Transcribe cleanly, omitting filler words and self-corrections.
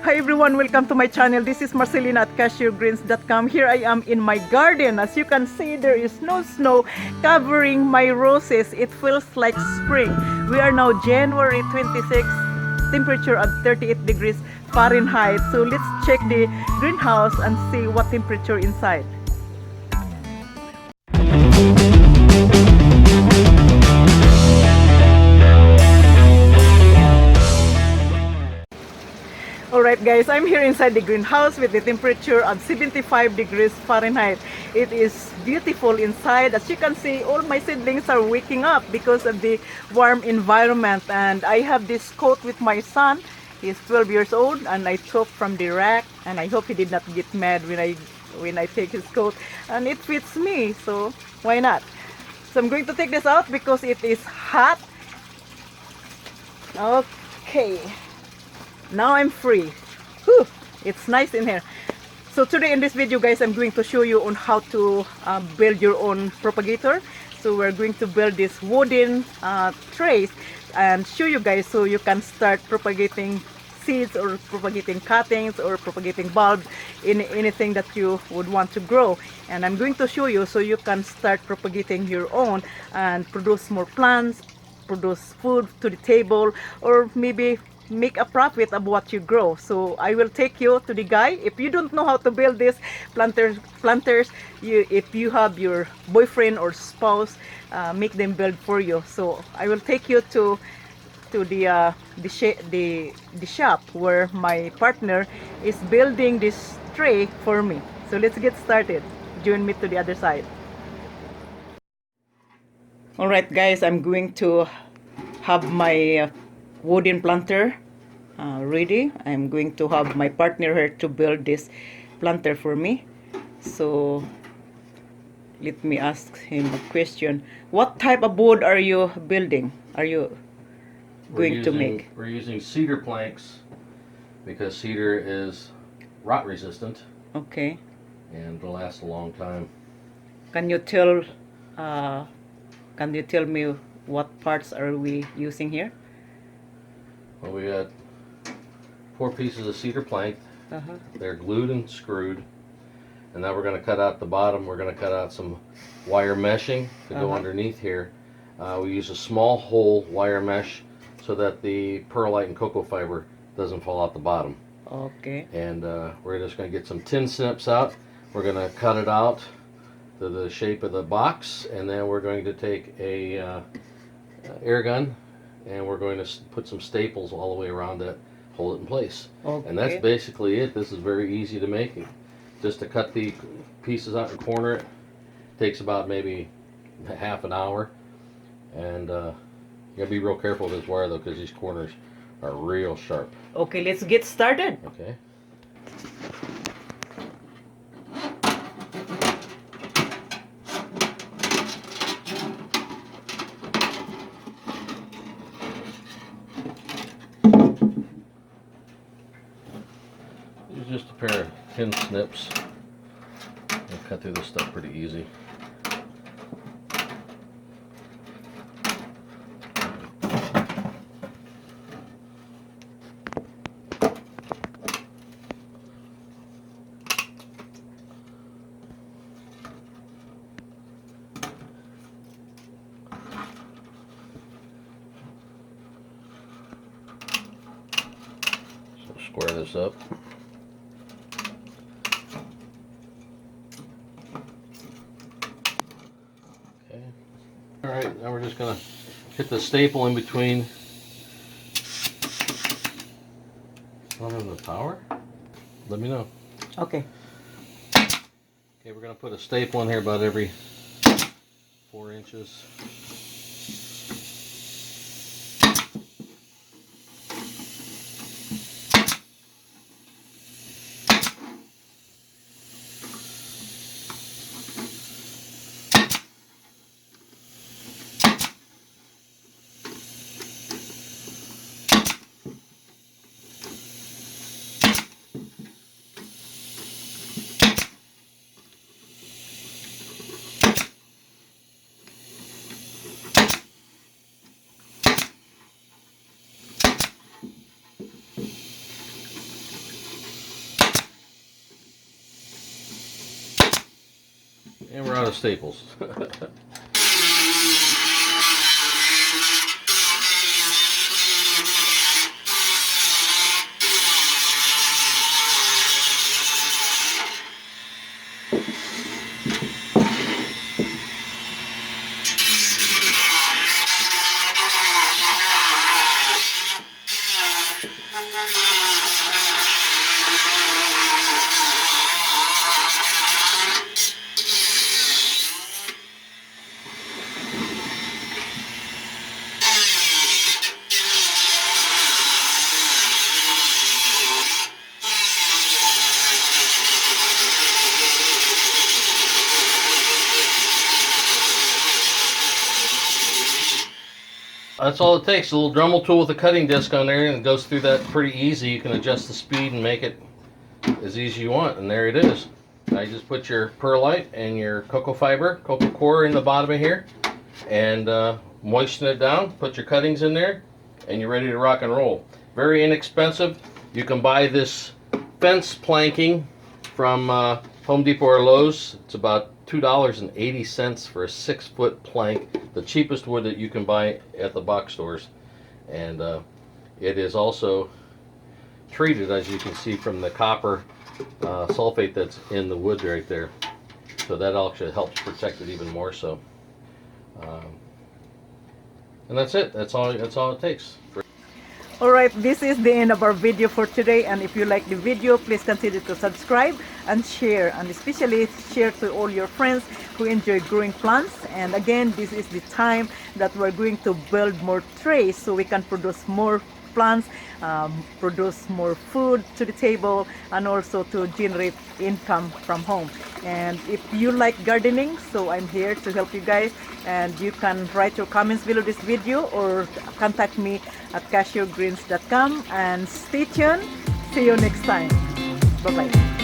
Hi everyone, welcome to my channel. This is Marcelina at cashewgreens.com. Here I am in my garden. As you can see, there is no snow covering my roses. It feels like spring. We are now January 26th, temperature at 38 degrees Fahrenheit. So let's check the greenhouse and see what temperature inside. Alright guys, I'm here inside the greenhouse with the temperature of 75 degrees Fahrenheit. It is beautiful inside. As you can see, all my seedlings are waking up because of the warm environment. And I have this coat with my son. He's 12 years old and I took from the rack, and I hope he did not get mad when I take his coat. And it fits me, so why not? So I'm going to take this out because it is hot. Okay. Now I'm free. Whew, it's nice in here. So today in this video guys, I'm going to show you on how to build your own propagator. So we're going to build this wooden trays and show you guys so you can start propagating seeds or propagating cuttings or propagating bulbs in anything that you would want to grow. And I'm going to show you so you can start propagating your own and produce more plants, produce food to the table, or maybe make a profit of what you grow. So I will take you to the guy. If you don't know how to build this planters, if you have your boyfriend or spouse, make them build for you. So I will take you to the shop where my partner is building this tray for me. So let's get started. Join me to the other side. Alright guys, I'm going to have my wooden planter ready. I'm going to have my partner here to build this planter for me. So let me ask him a question. What type of wood are you building? Are you going to make? We're using cedar planks because cedar is rot resistant. Okay. And will last a long time. Can you tell me what parts are we using here? Well, we got 4 pieces of cedar plank. They're glued and screwed. And now we're going to cut out the bottom. We're going to cut out some wire meshing to go underneath here. We use a small hole wire mesh so that the perlite and cocoa fiber doesn't fall out the bottom. Okay. And we're just going to get some tin snips out. We're going to cut it out to the shape of the box, and then we're going to take a air gun, and we're going to put some staples all the way around it, hold it in place. Okay. And that's basically it. This is very easy to make. Just to cut the pieces out and corner it takes about maybe half an hour. And you gotta be real careful with this wire though, because these corners are real sharp. Okay, let's get started. Okay. Just a pair of tin snips. I'll cut through this stuff pretty easy. So square this up. Alright, now we're just going to hit the staple in between. Not in the power? Let me know. Okay. Okay, we're going to put a staple in here about every 4 inches. And we're out of staples. That's all it takes. A little Dremel tool with a cutting disc on there, and it goes through that pretty easy. You can adjust the speed and make it as easy as you want, and there it is. Now you just put your perlite and your cocoa fiber, cocoa core in the bottom of here, and moisten it down, put your cuttings in there, and you're ready to rock and roll. Very inexpensive. You can buy this fence planking from Home Depot or Lowe's. It's about $2.80 for a 6-foot plank, the cheapest wood that you can buy at the box stores. And it is also treated, as you can see from the copper sulfate that's in the wood right there. So that actually helps protect it even more so. And that's it. That's all it takes. Alright, this is the end of our video for today, and if you like the video, please consider to subscribe and share, and especially share to all your friends who enjoy growing plants. And again, this is the time that we're going to build more trays so we can produce more plants, produce more food to the table, and also to generate income from home. And if you like gardening, so I'm here to help you guys, and you can write your comments below this video or contact me at cashewgreens.com, and stay tuned. See you next time. Bye bye.